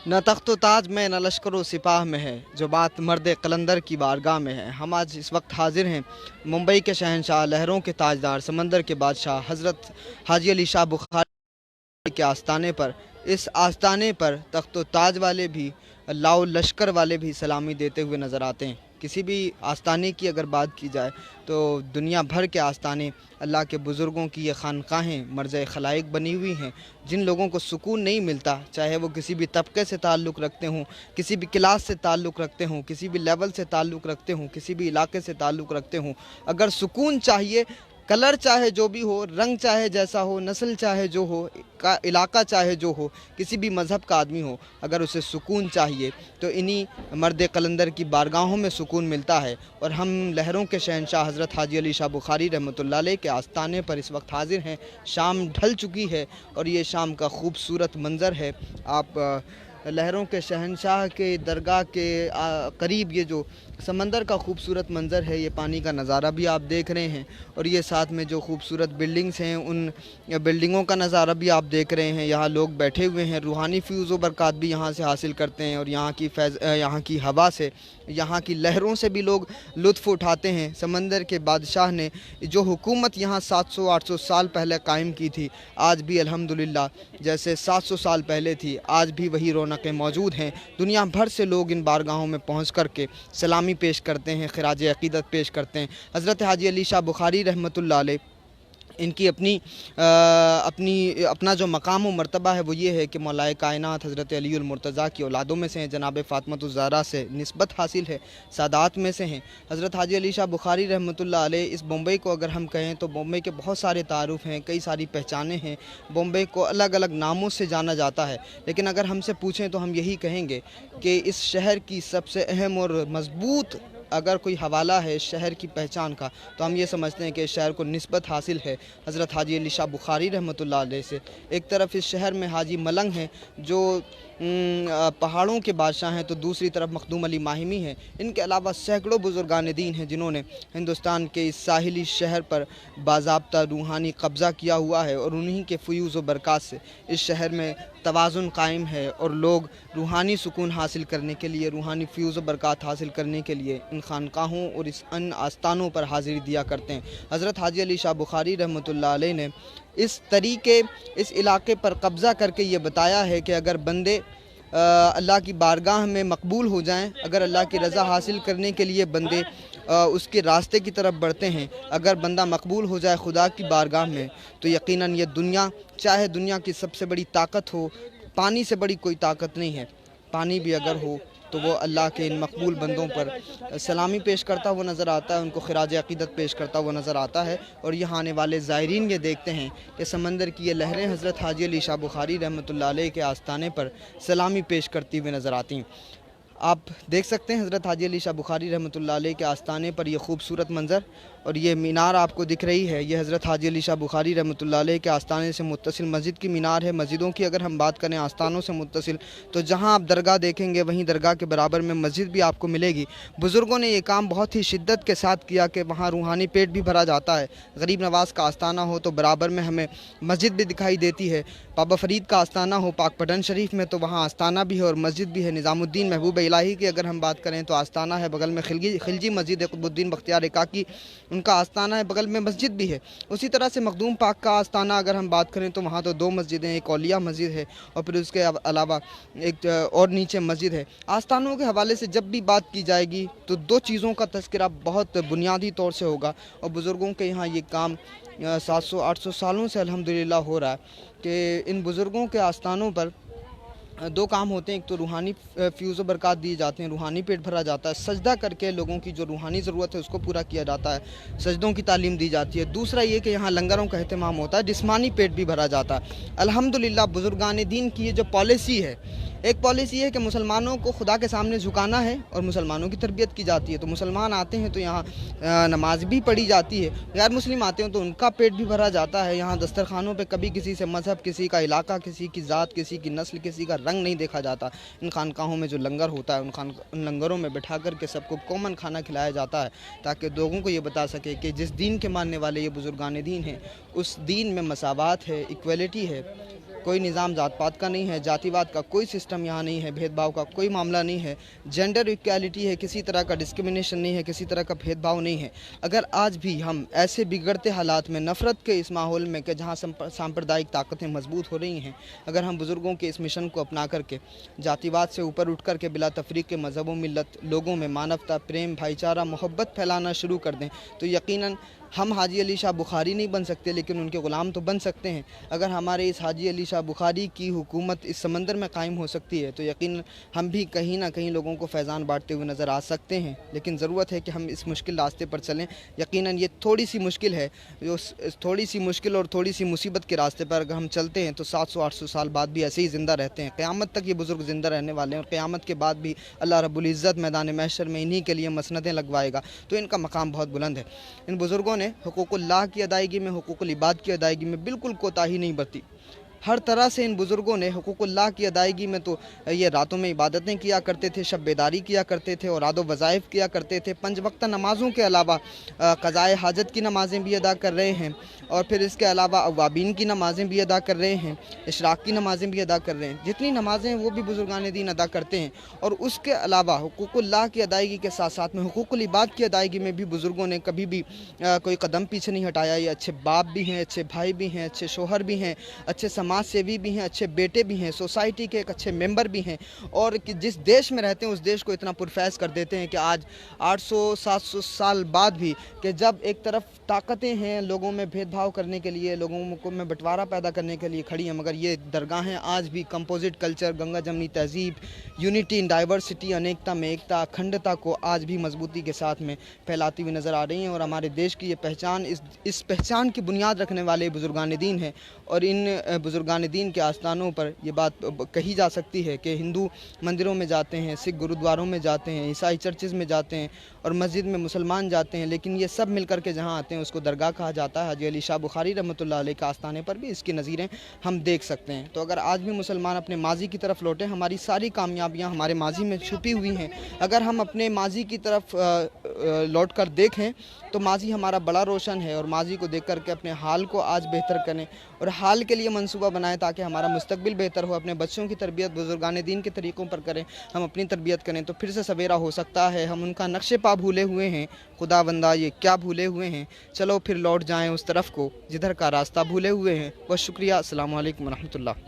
न तख्त ताज में न लश्कर सिपाह में है, जो बात मर्द कलंदर की बारगाह में है। हम आज इस वक्त हाजिर हैं मुंबई के शहंशाह, लहरों के ताजदार, समंदर के बादशाह हज़रत हाजी अली शाह बुखारी के आस्थाने पर। इस आस्थाने पर तख्त ताज वाले भी, लाओ लश्कर वाले भी सलामी देते हुए नज़र आते हैं। किसी भी आस्थाने की अगर बात की जाए तो दुनिया भर के आस्थाने, अल्लाह के बुज़ुर्गों की ये खानकाहें मर्ज़ खलाइक बनी हुई हैं। जिन लोगों को सुकून नहीं मिलता, चाहे वो किसी भी तबके से ताल्लुक़ रखते हों, किसी भी क्लास से ताल्लुक़ रखते हों, किसी भी लेवल से ताल्लुक़ रखते हों, किसी भी इलाके से ताल्लुक़ रखते हों, अगर सुकून चाहिए, कलर चाहे जो भी हो, रंग चाहे जैसा हो, नस्ल चाहे जो हो, का इलाका चाहे जो हो, किसी भी मज़हब का आदमी हो, अगर उसे सुकून चाहिए तो इन्हीं मर्द कलंदर की बारगाहों में सुकून मिलता है। और हम लहरों के शहंशाह हज़रत हाजी अली शाह बुखारी रहमतुल्लाह अलैह के आस्थाने पर इस वक्त हाजिर हैं। शाम ढल चुकी है और ये शाम का खूबसूरत मंज़र है। आप लहरों के शहंशाह के दरगाह के करीब ये जो समंदर का खूबसूरत मंज़र है, ये पानी का नज़ारा भी आप देख रहे हैं, और ये साथ में जो खूबसूरत बिल्डिंग्स हैं, उन बिल्डिंगों का नज़ारा भी आप देख रहे हैं। यहाँ लोग बैठे हुए हैं, रूहानी फ्यूज़ व बरक़ात भी यहाँ से हासिल करते हैं, और यहाँ की हवा से, यहाँ की लहरों से भी लोग लुत्फ़ उठाते हैं। समंदर के बादशाह ने जो हुकूमत यहाँ 700-800 साल पहले कायम की थी, आज भी अल्हम्दुलिल्लाह जैसे 700 साल पहले थी, आज भी वही रौनकें मौजूद हैं। दुनिया भर से लोग इन बारगाहों में पहुँच कर के सलामी पेश करते हैं, खिराज अक़ीदत पेश करते हैं। हज़रत हाजी अली शाह बुखारी रहमतुल्लाह अलैह, इनकी अपना जो मकाम व मर्तबा है वो ये है कि मौलाए कायनात हज़रत अलीउल मुर्तज़ा की औलादों में से हैं, जनाब फ़ातिमतुज़ ज़हरा से निस्बत हासिल है, सादात में से हैं। हज़रत हाजी अली शाह बुखारी रहमतुल्लाह अलैह, इस बम्बई को अगर हम कहें तो बम्बई के बहुत सारे तारुफ़ हैं, कई सारी पहचानें हैं। बम्बई को अलग अलग नामों से जाना जाता है, लेकिन अगर हमसे पूछें तो हम यही कहेंगे कि इस शहर की सबसे अहम और मज़बूत अगर कोई हवाला है शहर की पहचान का, तो हम ये समझते हैं कि इस शहर को निस्बत हासिल है हज़रत हाजी अली शाह बुखारी रहमतुल्लाह अलैह से। एक तरफ इस शहर में हाजी मलंग हैं जो पहाड़ों के बादशाह हैं, तो दूसरी तरफ मखदूम अली माहिमी हैं। इनके अलावा सैकड़ों बुज़ुर्गान दीन हैं जिन्होंने हिंदुस्तान के इस साहिली शहर पर बाज़ाब्ता रूहानी कब्ज़ा किया हुआ है, और उन्हीं के फ़यूज़ व बरक़ात से इस शहर में तवाज़ुन कायम है, और लोग रूहानी सुकून हासिल करने के लिए, रूहानी फ़यूज़ व बरक़ात हासिल करने के लिए इन खानकाहों और इन आस्थानों पर हाज़िरी दिया करते हैं। हज़रत हाजी अली शाह बुखारी रहमतुल्लाह अलैह ने इस तरीके, इस इलाके पर कब्ज़ा करके ये बताया है कि अगर बंदे अल्लाह की बारगाह में मकबूल हो जाएं, अगर अल्लाह की रज़ा हासिल करने के लिए बंदे उसके रास्ते की तरफ बढ़ते हैं, अगर बंदा मकबूल हो जाए खुदा की बारगाह में, तो यकीनन ये दुनिया, चाहे दुनिया की सबसे बड़ी ताकत हो, पानी से बड़ी कोई ताकत नहीं है, पानी भी अगर हो तो वो अल्लाह के इन मकबूल बंदों पर सलामी पेश करता हुआ नज़र आता है, उनको खिराज अक़ीदत पेश करता हुआ नज़र आता है। और यहाँ आने वाले ज़ायरीन ये देखते हैं कि समंदर की ये लहरें हज़रत हाजी अली शाह बुखारी रहमतुल्लाह अलैह के आस्थाने पर सलामी पेश करती हुई नज़र आती हैं। आप देख सकते हैं हज़रत हाजी अली शाह बुखारी रहमतुल्लाह अलैह के आस्थाने पर ये खूबसूरत मंज़र, और ये मीनार आपको दिख रही है, ये हज़रत हाजी अली शाह बुखारी रहमतुल्लाह अलैह के आस्थाने से मुत्तसिल मस्जिद की मीनार है। मस्जिदों की अगर हम बात करें आस्थानों से मुत्तसिल, तो जहाँ आप दरगाह देखेंगे वहीं दरगाह के बराबर में मस्जिद भी आपको मिलेगी। बुज़ुर्गों ने ये काम बहुत ही शिद्दत के साथ किया कि वहाँ रूहानी पेट भी भरा जाता है। गरीब नवाज़ का आस्थाना हो तो बराबर में हमें मस्जिद भी दिखाई देती है। बाबा फ़रीद का आस्थाना हो पाक पटन शरीफ में, तो वहाँ आस्थाना भी है और मस्जिद भी है। निज़ामुद्दीन महबूब इलाही की अगर हम बात करें तो आस्थाना है, बगल में खिलजी मस्जिद है। क़ुतबुद्दीन बख्तियार एकाकी उनका आस्थाना है, बगल में मस्जिद भी है। उसी तरह से मखदूम पाक का आस्थाना अगर हम बात करें तो वहाँ तो 2 मस्जिदें, एक औलिया मस्जिद है और फिर उसके अलावा एक और नीचे मस्जिद है। आस्थानों के हवाले से जब भी बात की जाएगी तो 2 चीज़ों का तज़किरा बहुत बुनियादी तौर से होगा, और बुज़ुर्गों के यहाँ ये काम 700-800 सालों से अल्हम्दुलिल्लाह हो रहा है कि इन बुज़ुर्गों के आस्थानों पर 2 काम होते हैं। एक तो रूहानी फ्यूज़ व बरक़ात दिए जाते हैं, रूहानी पेट भरा जाता है, सजदा करके लोगों की जो रूहानी ज़रूरत है उसको पूरा किया जाता है, सजदों की तालीम दी जाती है। दूसरा ये कि यहाँ लंगरों का अहतमाम होता है, जिस्मानी पेट भी भरा जाता है। अल्हम्दुलिल्लाह बुज़ुर्गान दीन की ये जो पॉलिसी है, एक पॉलिसी है कि मुसलमानों को खुदा के सामने झुकाना है और मुसलमानों की तरबियत की जाती है। तो मुसलमान आते हैं तो यहाँ नमाज भी पढ़ी जाती है, गैर मुस्लिम आते हैं तो उनका पेट भी भरा जाता है। यहाँ दस्तरखानों पे कभी किसी से मज़हब, किसी का इलाका, किसी की ज़ात, किसी की नस्ल, किसी का रंग नहीं देखा जाता। इन खानकाहों में जो लंगर होता है उन लंगरों में बैठा कर के सबको कॉमन खाना खिलाया जाता है, ताकि लोगों को ये बता सके कि जिस दीन के मानने वाले ये बुज़ुर्गान दीन हैं, उस दीन में मसावात है, इक्वलिटी है, कोई निज़ाम जात पात का नहीं है, जातिवाद का कोई सिस्टम यहाँ नहीं है, भेदभाव का कोई मामला नहीं है, जेंडर इक्वालिटी है, किसी तरह का डिस्क्रिमिनेशन नहीं है, किसी तरह का भेदभाव नहीं है। अगर आज भी हम ऐसे बिगड़ते हालात में, नफ़रत के इस माहौल में कि जहाँ सांप्रदायिक ताकतें मजबूत हो रही हैं, अगर हम बुज़ुर्गों के इस मिशन को अपना करके जातिवाद से ऊपर उठ कर के बिला तफरीक के मज़हब व मिल्लत लोगों में मानवता, प्रेम, भाईचारा, मोहब्बत फैलाना शुरू कर दें तो यकीनन हम हाजी अली शाह बुखारी नहीं बन सकते, लेकिन उनके ग़ुलाम तो बन सकते हैं। अगर हमारे इस हाजी अली शाह बुखारी की हुकूमत इस समंदर में कायम हो सकती है तो यकीन हम भी कहीं ना कहीं लोगों को फैज़ान बांटते हुए नज़र आ सकते हैं। लेकिन ज़रूरत है कि हम इस मुश्किल रास्ते पर चलें। यकीनन ये थोड़ी सी मुश्किल है, जो थोड़ी सी मुश्किल और थोड़ी सी मुसीबत के रास्ते पर अगर हम चलते हैं तो 700-800 साल बाद भी ऐसे ही ज़िंदा रहते हैं। क़यामत तक ये बुज़ुर्ग ज़िंदा रहने वाले हैं और क़यामत के बाद भी अल्लाह रब्बुल इज़्ज़त मैदान महशर में इन्हीं के लिए मसनदें लगवाएगा। तो इनका मकाम बहुत बुलंद है। इन बुज़ुर्गों ने हुकूकुल्लाह की अदायगी में, हुकूकुल इबाद की अदायगी में बिल्कुल कोताही नहीं बरती। हर तरह से इन बुज़ुर्गों ने हुकूकुल्लाह की अदायगी में तो ये रातों में इबादतें किया करते थे, शब बेदारी किया करते थे, औराद वज़ाइफ किया करते थे, 5 वक्त नमाज़ों के अलावा क़ज़ाए हाजत की नमाज़ें भी अदा कर रहे हैं और फिर इसके अलावा अवाबीन की नमाज़ें भी अदा कर रहे हैं, इशराक़ की नमाज़ें भी अदा कर रहे हैं। जितनी नमाज़ें हैं वो भी बुज़ुर्गान दीन अदा करते हैं। और उसके अलावा हुकूकुल्लाह की अदायगी के साथ साथ में हुकूकुल इबाद की अदायगी में भी बुज़ुर्गों ने कभी भी कोई कदम पीछे नहीं हटाया। ये अच्छे बाप भी हैं, अच्छे भाई भी हैं, अच्छे शोहर भी हैं, अच्छे समाज सेवी भी हैं, अच्छे बेटे भी हैं, सोसाइटी के एक अच्छे मेंबर भी हैं और कि जिस देश में रहते हैं उस देश को इतना पुरफैज़ कर देते हैं कि आज 800-700 साल बाद भी कि जब एक तरफ ताकतें हैं लोगों में भेदभाव करने के लिए, लोगों को में बंटवारा पैदा करने के लिए खड़ी हैं, मगर ये दरगाहें आज भी कंपोजिट कल्चर, गंगा जमनी तहज़ीब, यूनिटी इन डाइवर्सिटी, अनेकता में एकता, अखंडता को आज भी मजबूती के साथ में फैलाती हुई नज़र आ रही हैं। और हमारे देश की ये पहचान, इस पहचान की बुनियाद रखने वाले बुज़ुर्गान दीन हैं। और इन बुज़ुर्गान दीन के आस्थानों पर यह बात कही जा सकती है कि हिंदू मंदिरों में जाते हैं, सिख गुरुद्वारों में जाते हैं, ईसाई चर्चेज़ में जाते हैं और मस्जिद में मुसलमान जाते हैं, लेकिन ये सब मिलकर के जहाँ आते हैं उसको दरगाह कहा जाता है। हाजी अली शाह बुखारी रहमतुल्लाह अलैह के आस्थाने पर भी इसकी नज़ीरें हम देख सकते हैं। तो अगर आज भी मुसलमान अपने माजी की तरफ लौटें, हमारी सारी कामयाबियाँ हमारे माजी में छुपी हुई हैं। अगर हम अपने माजी की तरफ लौट कर देखें तो माजी हमारा बड़ा रोशन है और माजी को देख करके अपने हाल को आज बेहतर करें और हाल के लिए मंसूबा बनाएं ताकि हमारा मुस्तकबिल बेहतर हो। अपने बच्चों की तरबियत बुज़ुर्गान दीन के तरीक़ों पर करें, हम अपनी तरबियत करें तो फिर से सवेरा हो सकता है। हम उनका नक्शे पा भूले हुए हैं, खुदाबंदा ये क्या भूले हुए हैं, चलो फिर लौट जाएँ उस तरफ को जिधर का रास्ता भूले हुए हैं। बहुत शुक्रिया। अस्सलामु अलैकुम व रहमतुल्लाह।